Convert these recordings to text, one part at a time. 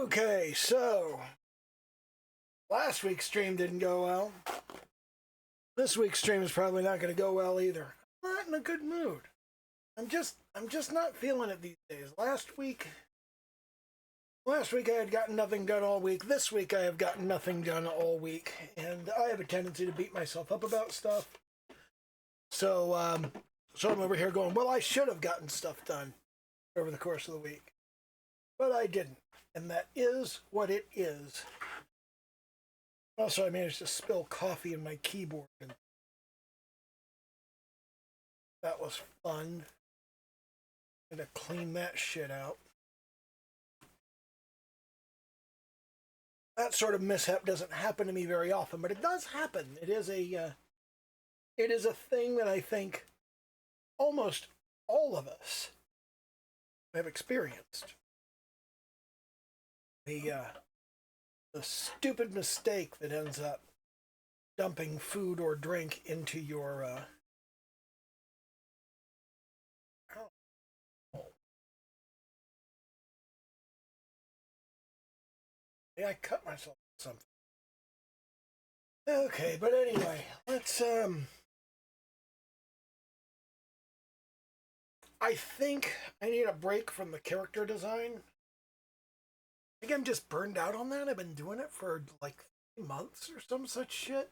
Okay, so last week's stream didn't go well. This week's stream is probably not going to go well either. I'm not in a good mood. I'm just not feeling it these days. Last week I had gotten nothing done all week. This week I have gotten nothing done all week, and I have a tendency to beat myself up about stuff. So I'm over here going, well, I should have gotten stuff done over the course of the week, but I didn't, and that is what it is. Also, I managed to spill coffee in my keyboard, and that was fun. I'm gonna clean that shit out. That sort of mishap doesn't happen to me very often, but it does happen. It is a thing that I think almost all of us have experienced. The stupid mistake that ends up dumping food or drink into your I cut myself with something. Okay, but anyway, let's I think I need a break from the character design. I think I'm just burned out on that. I've been doing it for like 3 months or some such shit.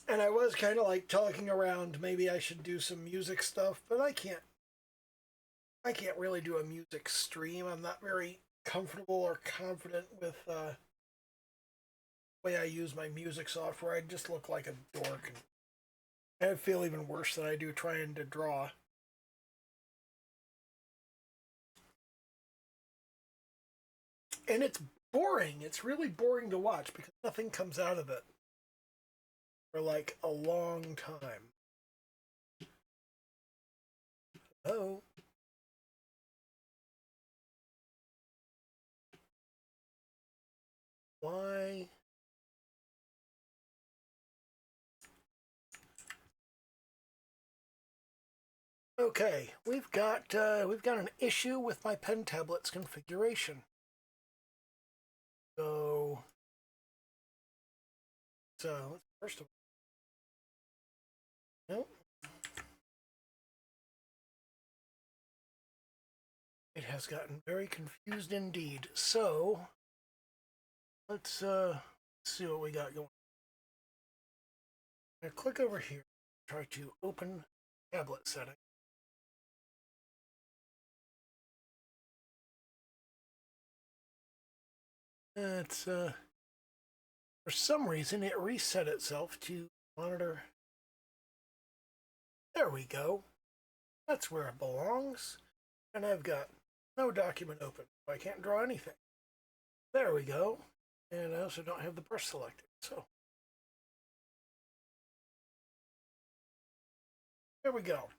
And I was kind of like talking around, maybe I should do some music stuff, but I can't really do a music stream. I'm not very comfortable or confident with the way I use my music software. I just look like a dork, and I feel even worse than I do trying to draw. And it's boring. It's really boring to watch because nothing comes out of it for like a long time. Oh. Why? Okay, we've got an issue with my pen tablet's configuration. So first of all, nope. It has gotten very confused indeed. So let's see what we got going. I'm gonna click over here, try to open tablet setting. It's for some reason it reset itself to monitor. There we go. That's where it belongs. And I've got no document open, so I can't draw anything. There we go. And I also don't have the brush selected, so there we go.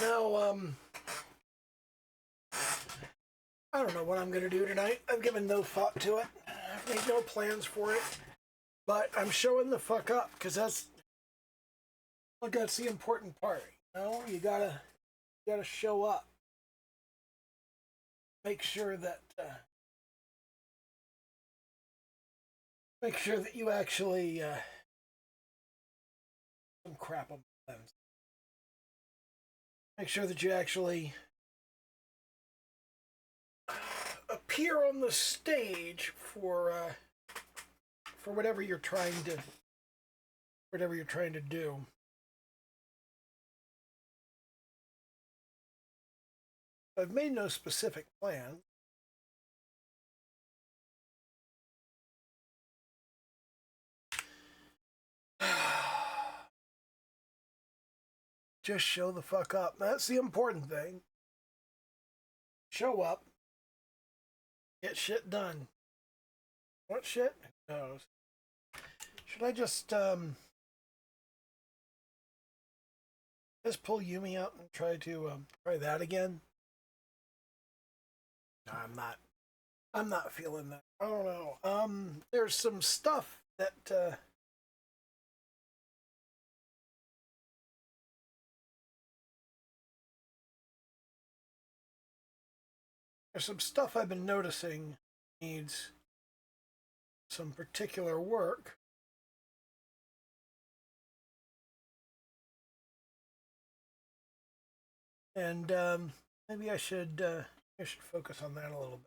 Now, I don't know what I'm going to do tonight. I've given no thought to it. I've made no plans for it. But I'm showing the fuck up, because that's the important part. You know, you gotta show up. Make sure that you actually some crap on the lens. Make sure that you actually appear on the stage for whatever you're trying to do. I've made no specific plan. Just show the fuck up. That's the important thing. Show up. Get shit done. What shit? Who knows? Should I just pull Yumi out and try that again? No, I'm not feeling that. I don't know. There's some stuff that there's some stuff I've been noticing needs some particular work. And maybe I should focus on that a little bit.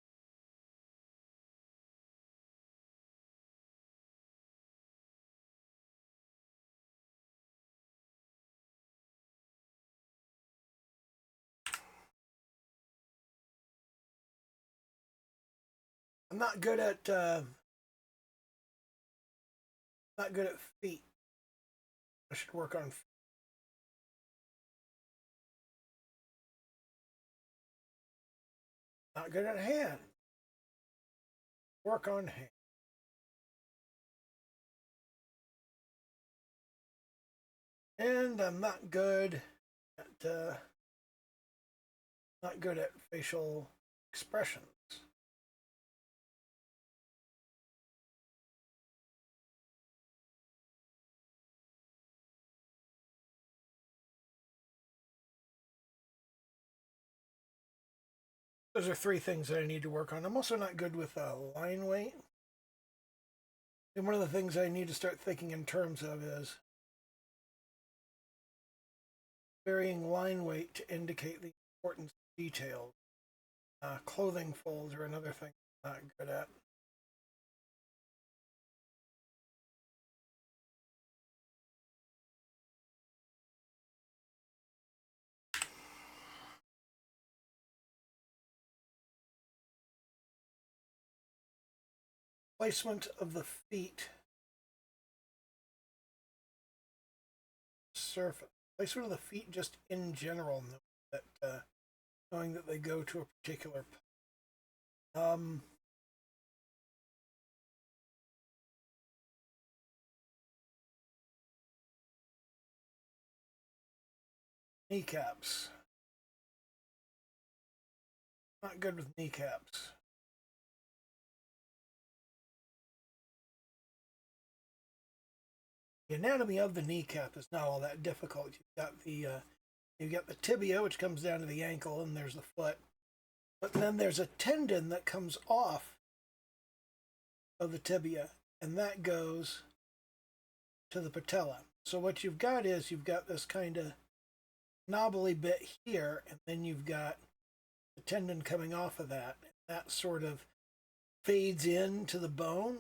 I'm not good at feet. I should work on feet. Not good at hand. Work on hand. And I'm not good at facial expressions. Those are three things that I need to work on. I'm also not good with line weight. And one of the things I need to start thinking in terms of is varying line weight to indicate the importance of details. Clothing folds are another thing I'm not good at. Placement of the feet. Surface. Placement of the feet just in general, knowing that they go to a particular kneecaps. Not good with kneecaps. The anatomy of the kneecap is not all that difficult. You've got the tibia, which comes down to the ankle, and there's the foot. But then there's a tendon that comes off of the tibia, and that goes to the patella. So what you've got is you've got this kind of knobbly bit here, and then you've got the tendon coming off of that. And that sort of fades into the bone.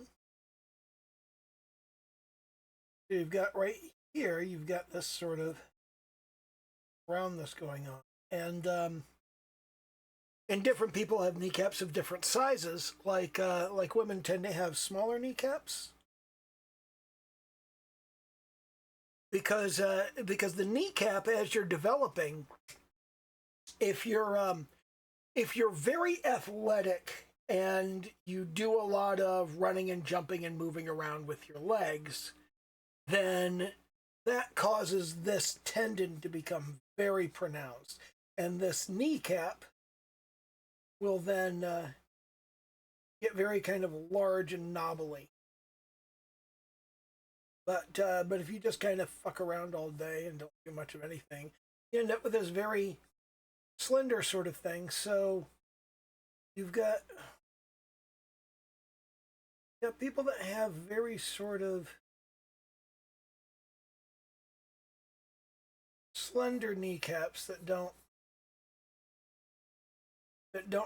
So you've got right here, you've got this sort of roundness going on. And different people have kneecaps of different sizes. Like women tend to have smaller kneecaps. Because the kneecap, as you're developing, if you're very athletic and you do a lot of running and jumping and moving around with your legs, then that causes this tendon to become very pronounced, and this kneecap will then get very kind of large and knobbly. But if you just kind of fuck around all day and don't do much of anything, you end up with this very slender sort of thing. So you've got people that have very sort of slender kneecaps that don't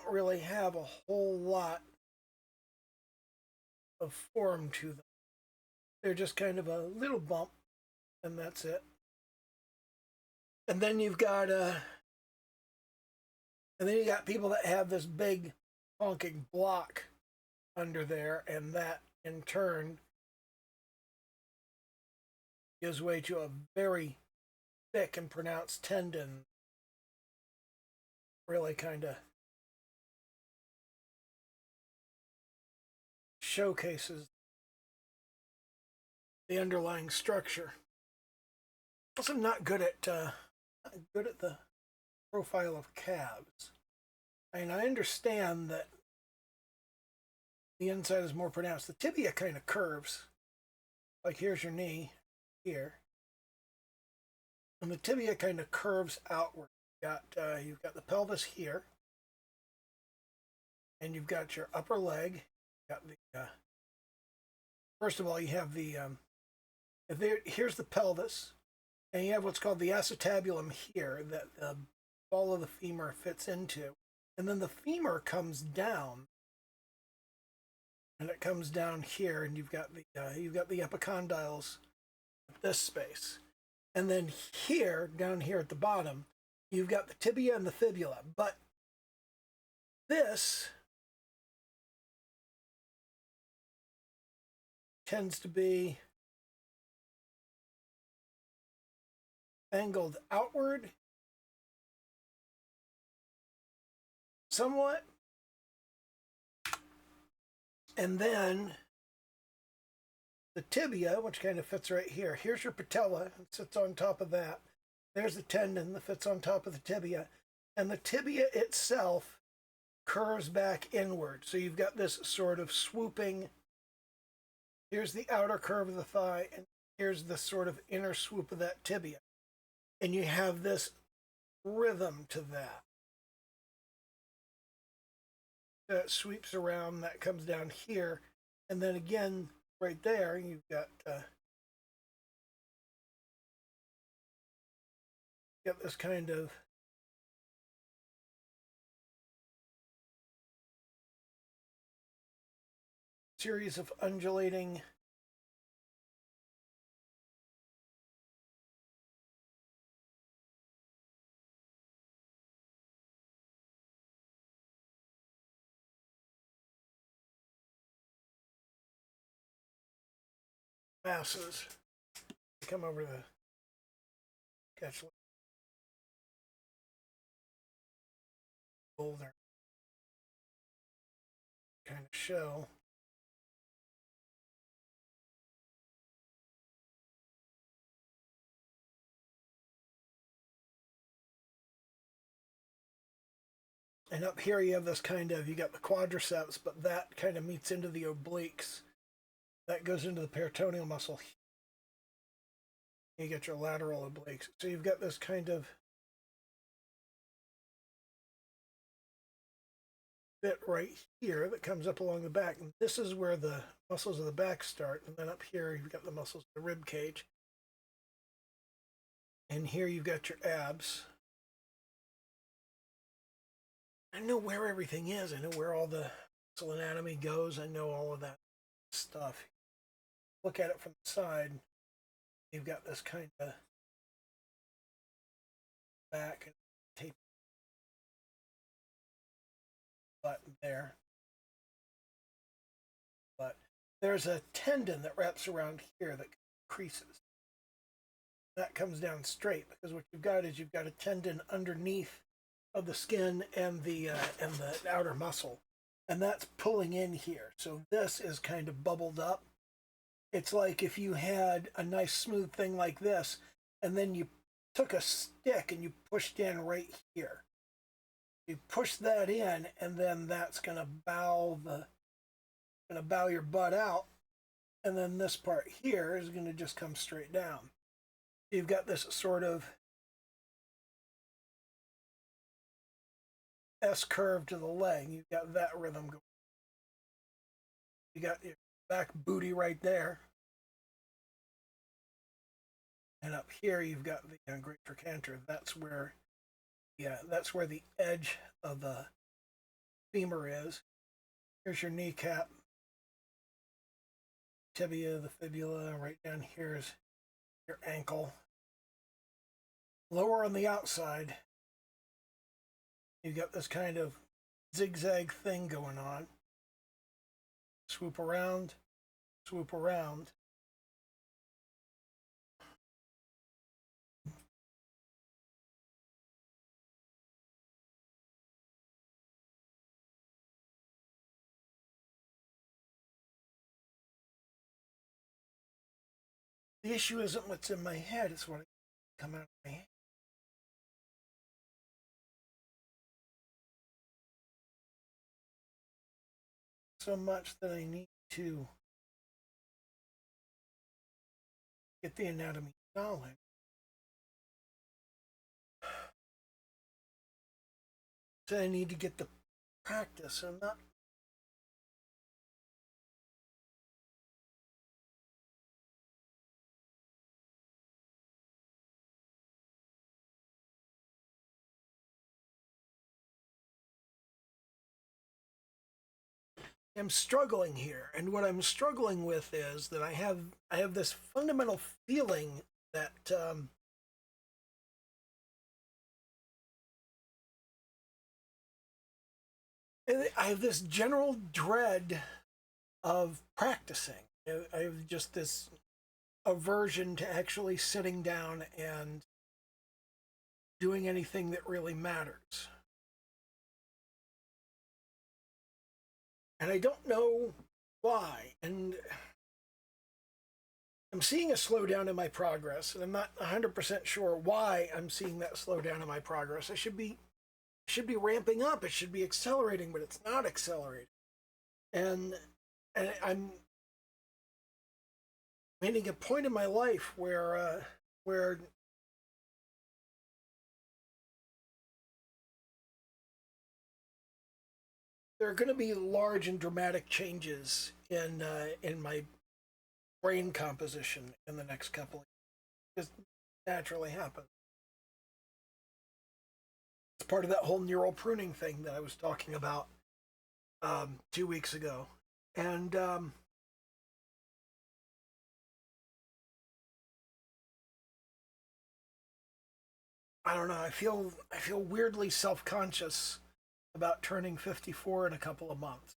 really have a whole lot of form to them. They're just kind of a little bump, and that's it. And then you've got people that have this big honking block under there, and that in turn gives way to a very thick and pronounced tendon. Really kind of showcases the underlying structure. Also, not good at the profile of calves. I mean, I understand that the inside is more pronounced. The tibia kind of curves. Like here's your knee here, and the tibia kind of curves outward. You've got the pelvis here, and you've got your upper leg. Got the first of all, you have the here's the pelvis, and you have what's called the acetabulum here that the ball of the femur fits into, and then the femur comes down, and it comes down here, and you've got the epicondyles at this space, and then here down here at the bottom, you've got the tibia and the fibula, but this tends to be angled outward somewhat, and then the tibia, which kind of fits right here. Here's your patella, it sits on top of that. There's the tendon that fits on top of the tibia, and the tibia itself curves back inward. So you've got this sort of swooping, here's the outer curve of the thigh, and here's the sort of inner swoop of that tibia. And you have this rhythm to that. That sweeps around, that comes down here, and then again, right there, you've got this kind of series of undulating masses. Come over the sketch folder, kind of show. And up here you have this kind of, you got the quadriceps, but that kind of meets into the obliques. That goes into the peritoneal muscle. You get your lateral obliques. So you've got this kind of bit right here that comes up along the back. And this is where the muscles of the back start. And then up here you've got the muscles of the rib cage. And here you've got your abs. I know where everything is. I know where all the muscle anatomy goes. I know all of that stuff. Look at it from the side. You've got this kind of back and tape button there. But there's a tendon that wraps around here that creases. That comes down straight because what you've got is you've got a tendon underneath of the skin and the outer muscle, and that's pulling in here. So this is kind of bubbled up. It's like if you had a nice smooth thing like this, and then you took a stick and you pushed in right here. You push that in, and then that's gonna bow your butt out, and then this part here is gonna just come straight down. You've got this sort of S curve to the leg. You've got that rhythm going. You got your back booty right there. And up here you've got the great trochanter. That's where the edge of the femur is. Here's your kneecap, tibia, the fibula. Right down here is your ankle. Lower on the outside, you've got this kind of zigzag thing going on. Swoop around, swoop around. The issue isn't what's in my head, it's what come out of my head. So much that I need to get the anatomy knowledge. So I need to get the practice. I'm not. I'm struggling here, and what I'm struggling with is that I have this fundamental feeling that I have this general dread of practicing. I have just this aversion to actually sitting down and doing anything that really matters. And I don't know why. And I'm seeing a slowdown in my progress, and I'm not 100% sure why I'm seeing that slowdown in my progress. I should be ramping up. It should be accelerating, but it's not accelerating. And I'm hitting a point in my life where there are going to be large and dramatic changes in my brain composition in the next couple of years. Just naturally happen. It's part of that whole neural pruning thing that I was talking about 2 weeks ago, and I don't know. I feel weirdly self conscious about turning 54 in a couple of months,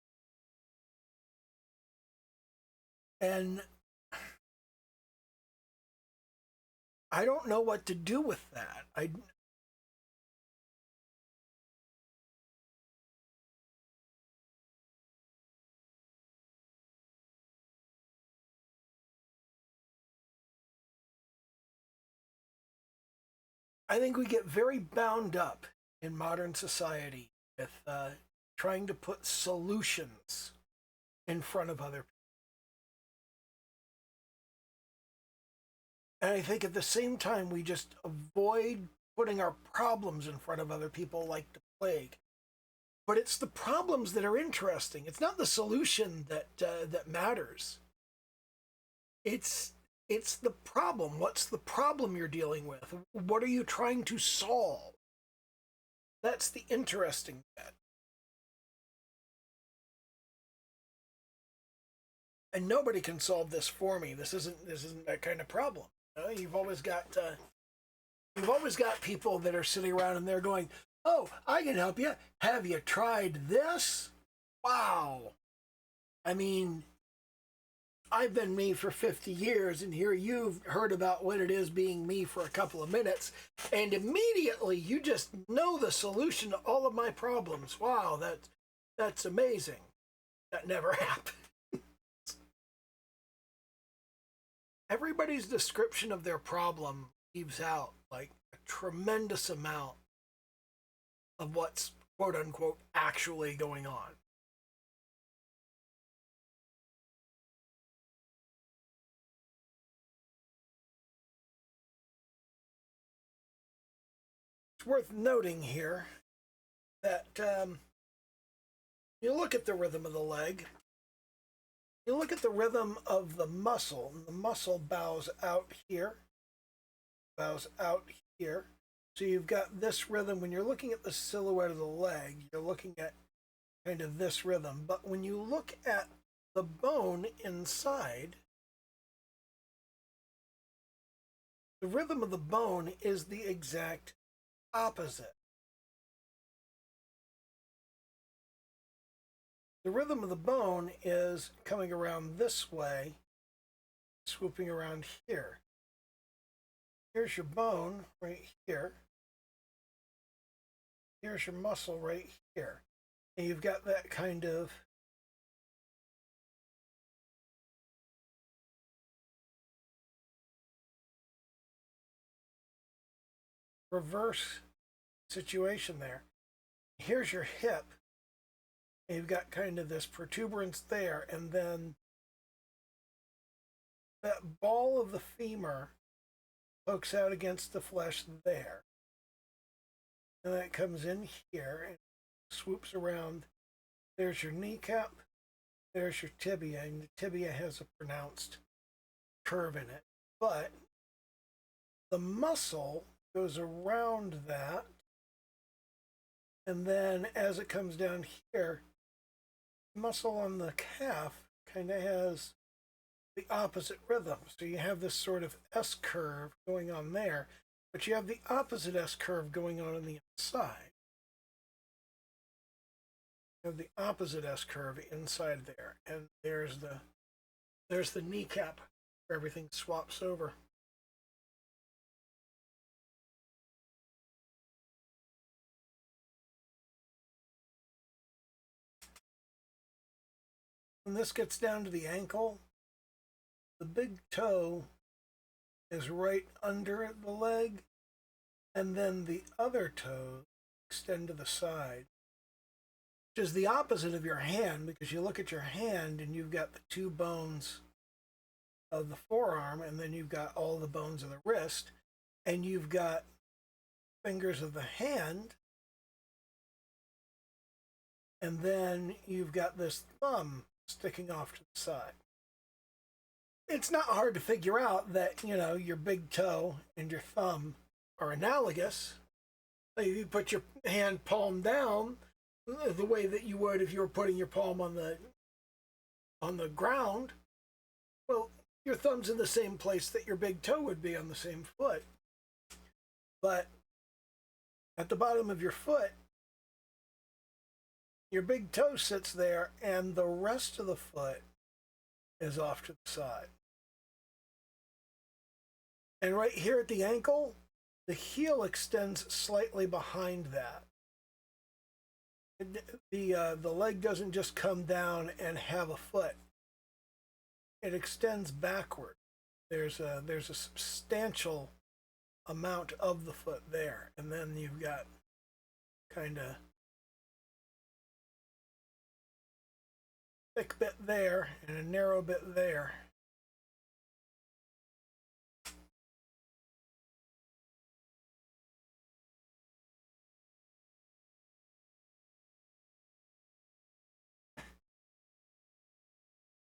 and I don't know what to do with that. I think we get very bound up in modern society with trying to put solutions in front of other people. And I think at the same time, we just avoid putting our problems in front of other people like the plague. But it's the problems that are interesting. It's not the solution that matters. It's it's the problem. What's the problem you're dealing with? What are you trying to solve? That's the interesting bit. And nobody can solve this for me. This isn't that kind of problem. You know, you've always got people that are sitting around and they're going, "Oh, I can help you. Have you tried this? Wow." I mean, I've been me for 50 years, and here you've heard about what it is being me for a couple of minutes, and immediately you just know the solution to all of my problems. Wow, that's amazing. That never happened. Everybody's description of their problem leaves out like a tremendous amount of what's quote unquote actually going on. It's worth noting here that you look at the rhythm of the leg, you look at the rhythm of the muscle, and the muscle bows out here, bows out here. So you've got this rhythm. When you're looking at the silhouette of the leg, you're looking at kind of this rhythm. But when you look at the bone inside, the rhythm of the bone is the exact opposite. The rhythm of the bone is coming around this way, swooping around here. Here's your bone right here. Here's your muscle right here. And you've got that kind of reverse situation there. Here's your hip. And you've got kind of this protuberance there, and then that ball of the femur pokes out against the flesh there. And then it comes in here and swoops around There's your kneecap. There's your tibia, and the tibia has a pronounced curve in it. But the muscle goes around that, and then as it comes down here, the muscle on the calf kind of has the opposite rhythm. So you have this sort of S curve going on there, but you have the opposite S curve going on the inside. You have the opposite S curve inside there, and there's the kneecap where everything swaps over. When this gets down to the ankle, the big toe is right under the leg, and then the other toes extend to the side, which is the opposite of your hand, because you look at your hand and you've got the two bones of the forearm, and then you've got all the bones of the wrist, and you've got fingers of the hand, and then you've got this thumb sticking off to the side. It's not hard to figure out that, your big toe and your thumb are analogous. If you put your hand palm down, the way that you would if you were putting your palm on the ground, well, your thumb's in the same place that your big toe would be on the same foot. But at the bottom of your foot, your big toe sits there, and the rest of the foot is off to the side. And right here at the ankle, the heel extends slightly behind that. The leg doesn't just come down and have a foot. It extends backward. There's a substantial amount of the foot there, and then you've got kind of thick bit there and a narrow bit there.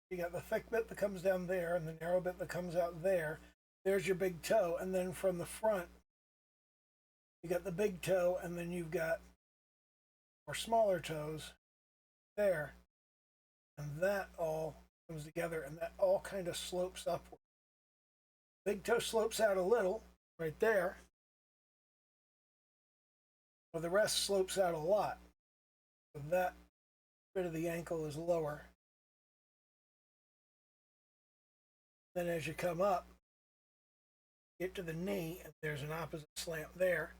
You got the thick bit that comes down there and the narrow bit that comes out there. There's your big toe, and then from the front, you got the big toe, and then you've got more smaller toes there, and that all comes together, and that all kind of slopes upward. Big toe slopes out a little right there, but the rest slopes out a lot. So that bit of the ankle is lower. Then as you come up, get to the knee, and there's an opposite slant there.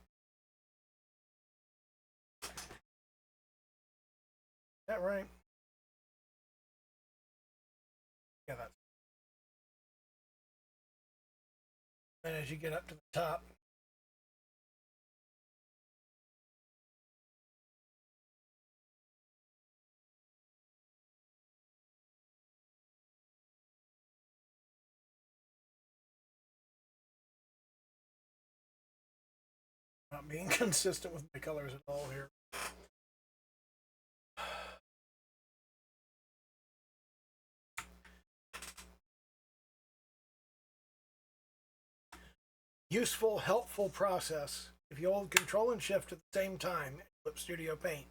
Is that right? Yeah, that's. Then as you get up to the top, not being consistent with my colors at all here. Useful, helpful process. If you hold Control and Shift at the same time in Clip Studio Paint,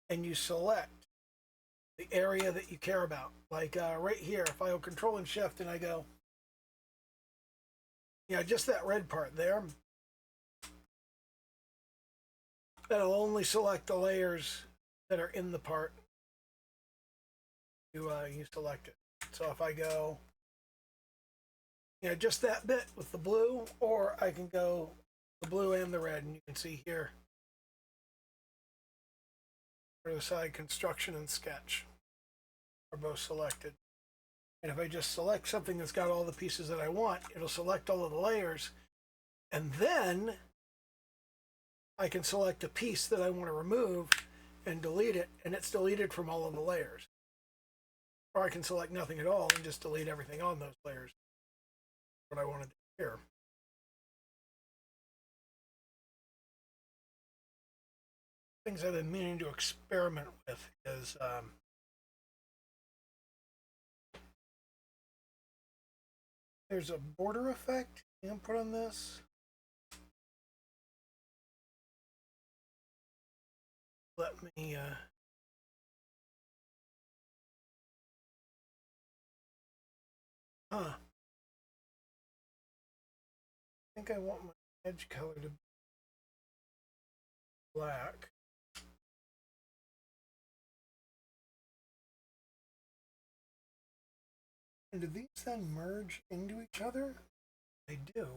and you select the area that you care about, like right here, if I hold Control and Shift and I go, just that red part there, that'll only select the layers that are in the part you select it. So if I go, just that bit with the blue, or I can go the blue and the red, and you can see here, for the side construction and sketch are both selected. And if I just select something that's got all the pieces that I want, it'll select all of the layers, and then I can select a piece that I want to remove and delete it, and it's deleted from all of the layers. Or I can select nothing at all and just delete everything on those layers. What I want to do here. things I've been meaning to experiment with is there's a border effect you can put on this. Let me I think I want my edge color to be black. And do these then merge into each other? They do.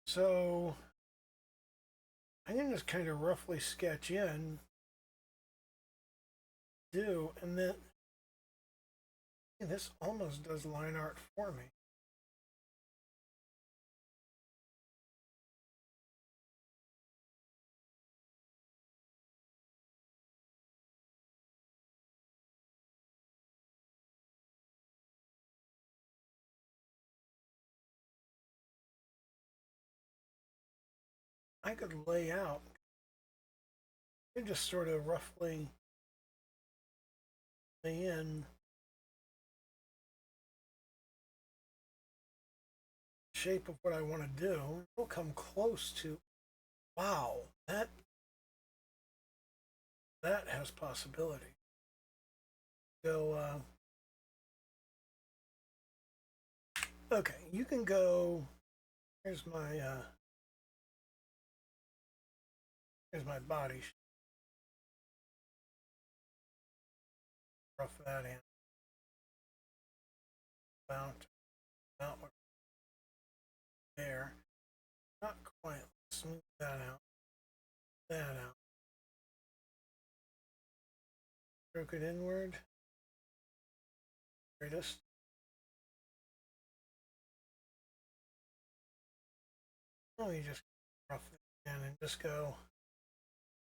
So I can just kind of roughly sketch in, and then this almost does line art for me. I could lay out and just sort of roughly lay in the shape of what I want to do. It'll come close to, wow, that has possibility. So, okay, you can go, here's my body. Rough that in. Mount there. Not quite. Smooth that out. That out. Stroke it inward. Greatest. Oh, you just rough it in and just go.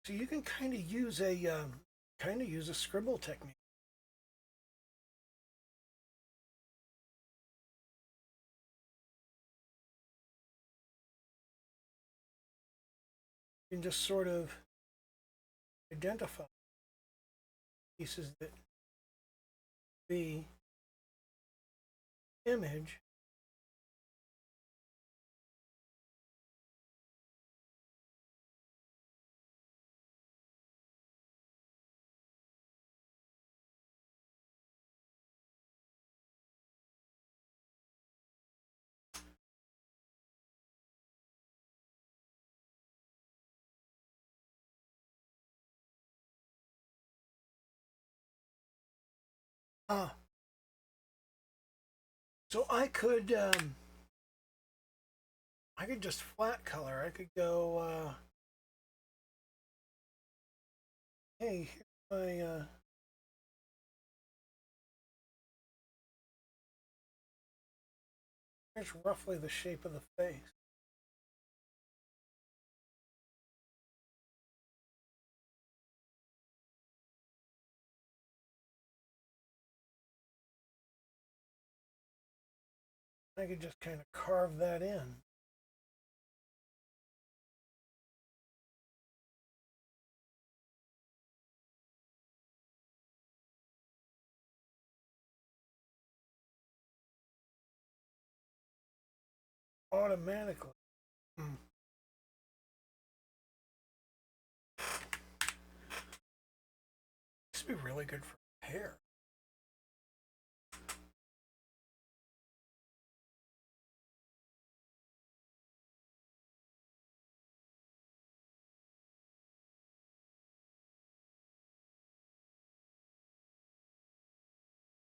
So you can kind of use a scribble technique. You can just sort of identify pieces that the image ah. So I could just flat color. I could go hey, here's my here's roughly the shape of the face. I could just kind of carve that in. Automatically. Mm. This would be really good for hair.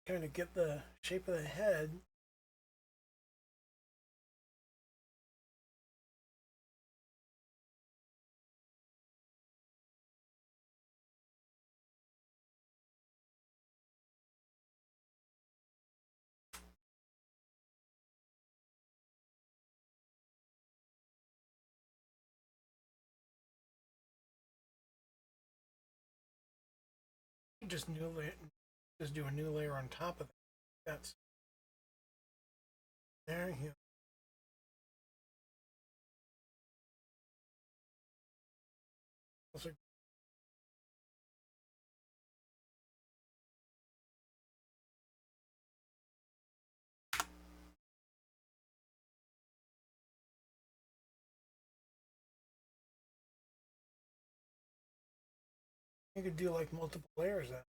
Kind of get the shape of the head. Just do a new layer on top of it. That's there you go. You could do like multiple layers then.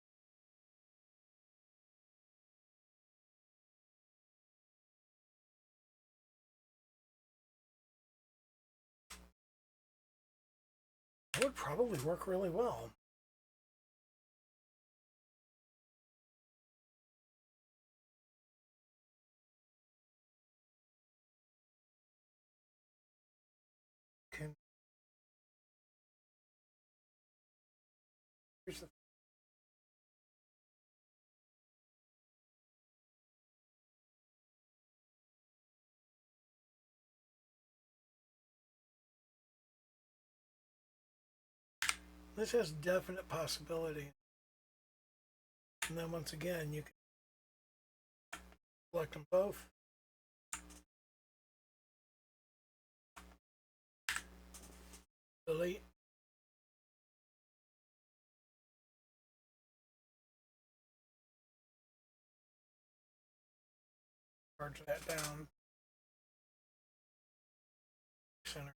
That would probably work really well. Can here's the this has definite possibility. And then once again, you can select them both. Delete. Charge that down. Center.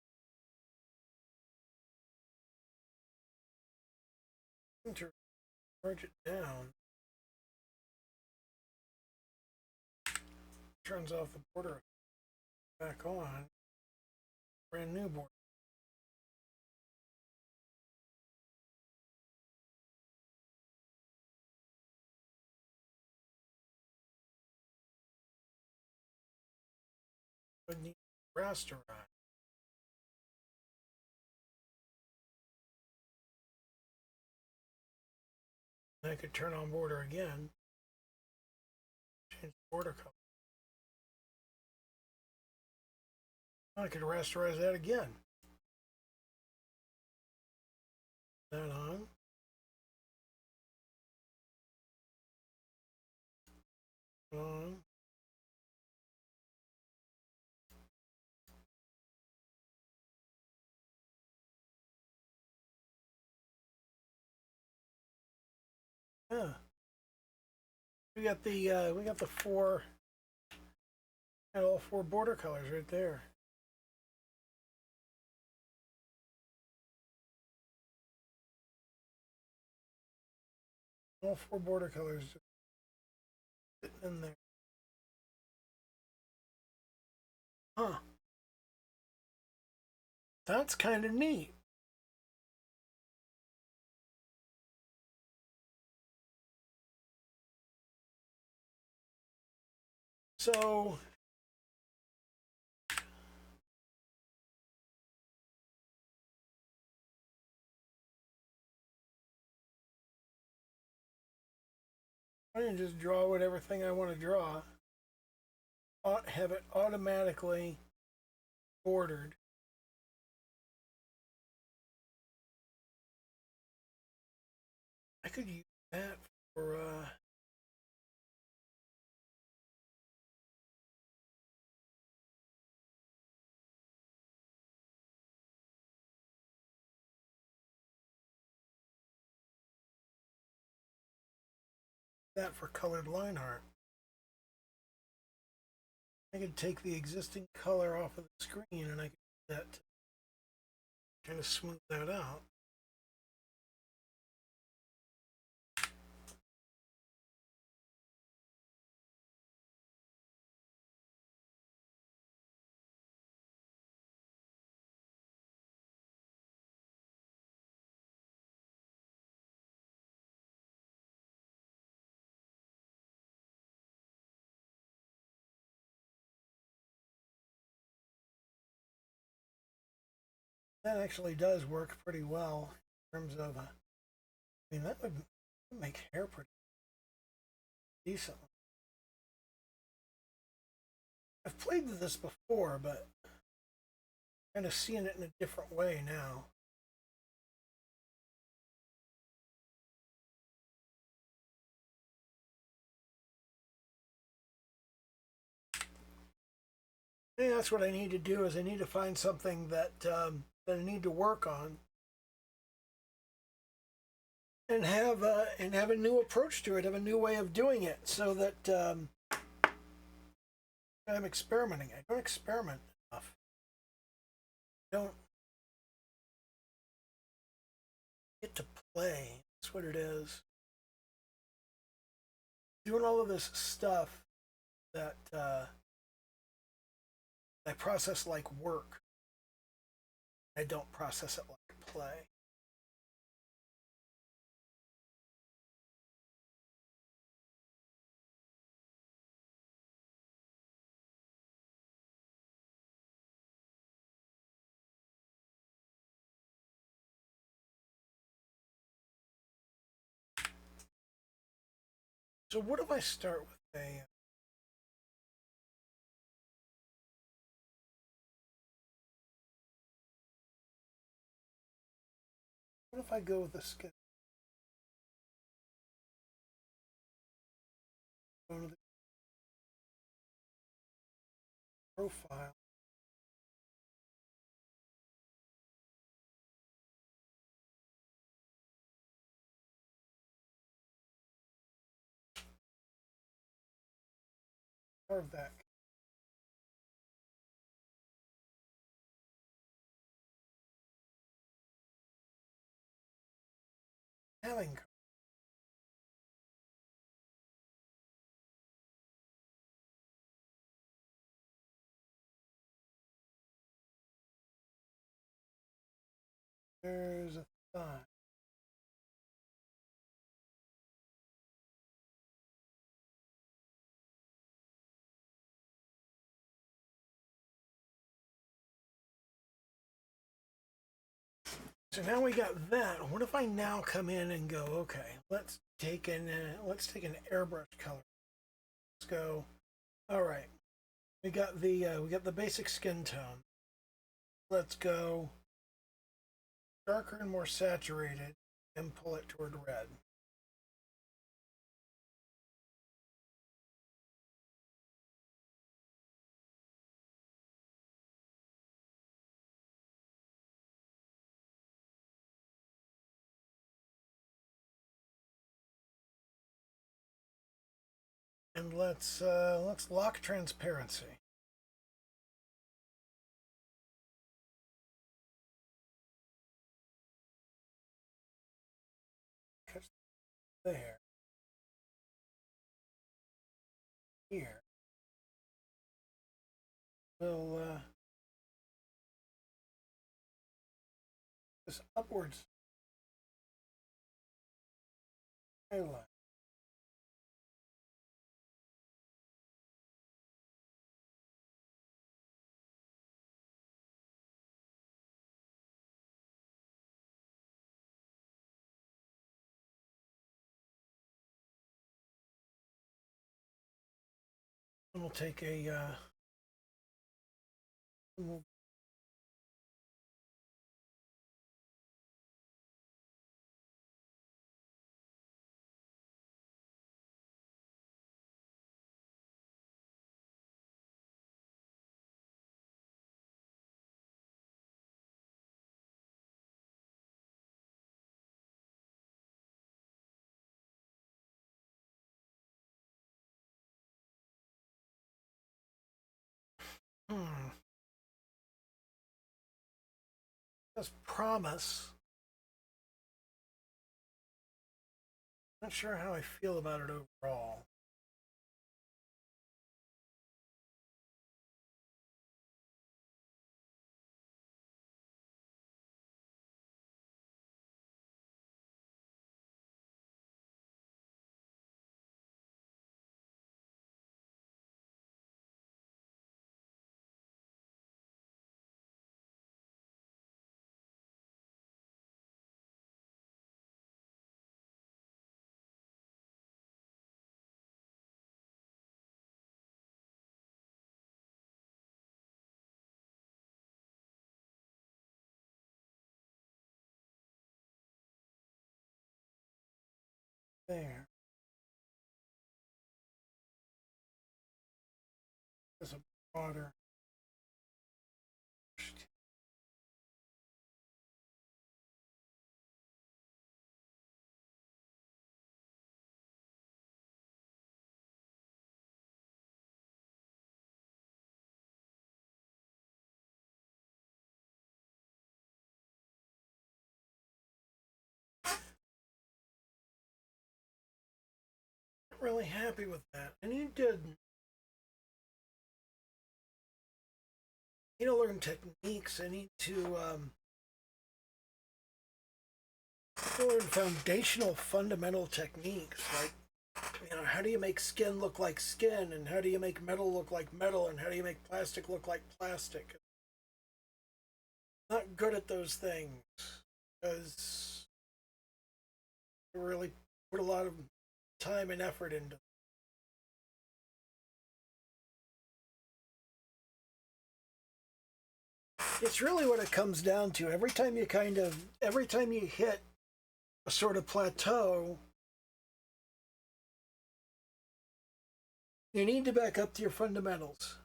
Charge it down. Turns off the border. Back on. Brand new border. Would need rasterize. And I could turn on border again. Change the border color. I could rasterize that again. That on. On. Yeah. We got the four, and all four border colors right there. All four border colors just sitting in there. Huh. That's kind of neat. So I can just draw whatever thing I want to draw. Have it automatically bordered. I could use that for colored line art. I could take the existing color off of the screen and I could do that to kind of smooth that out. That actually does work pretty well in terms of, I mean, that would make hair pretty decent. I've played with this before, but kind of seeing it in a different way now. think that's what I need to do. Is I need to find something that that I need to work on, and have a new approach to it, have a new way of doing it, so that I'm experimenting. I don't experiment enough. I don't get to play. That's what it is. Doing all of this stuff that I process like work. I don't process it like play. So what if I start with a what if I go with a skin? Go to the profile. Carve that. Having there's a thigh. So now we got that. What if I now come in and go, okay, let's take an airbrush color. Let's go. All right, we got the basic skin tone. Let's go darker and more saturated, and pull it toward red. And let's lock transparency. There, here. We'll this upwards highlight. And we'll take a we'll just promise. Not sure how I feel about it overall. There. There's a broader really happy with that. I need to learn techniques. I need to learn foundational, fundamental techniques. Like, how do you make skin look like skin, and how do you make metal look like metal, and how do you make plastic look like plastic? I'm not good at those things because I really put a lot of time and effort into them. It's really what it comes down to. Every time you hit a sort of plateau, you need to back up to your fundamentals.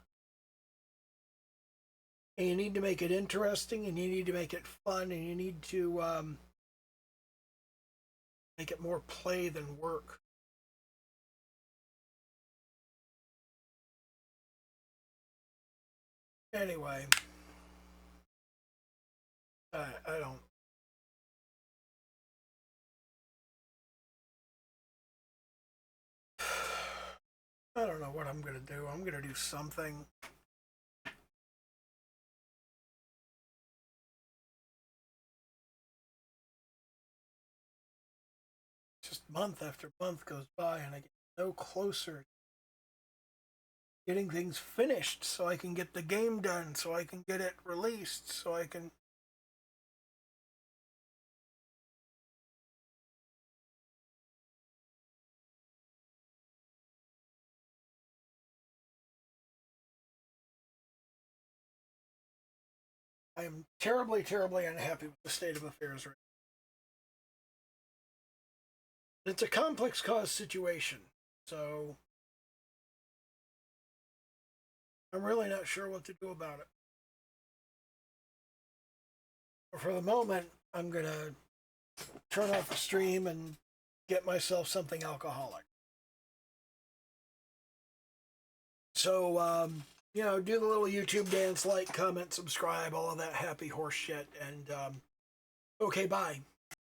And you need to make it interesting, and you need to make it fun, and you need to make it more play than work. Anyway, I don't. I don't know what I'm gonna do. I'm gonna do something. Just month after month goes by, and I get no closer getting things finished, so I can get the game done, so I can get it released, so I can. I am terribly, terribly unhappy with the state of affairs right now. It's a complex cause situation, so I'm really not sure what to do about it. But for the moment, I'm gonna turn off the stream and get myself something alcoholic. So, do the little YouTube dance, like, comment, subscribe, all of that happy horse shit, and okay, bye.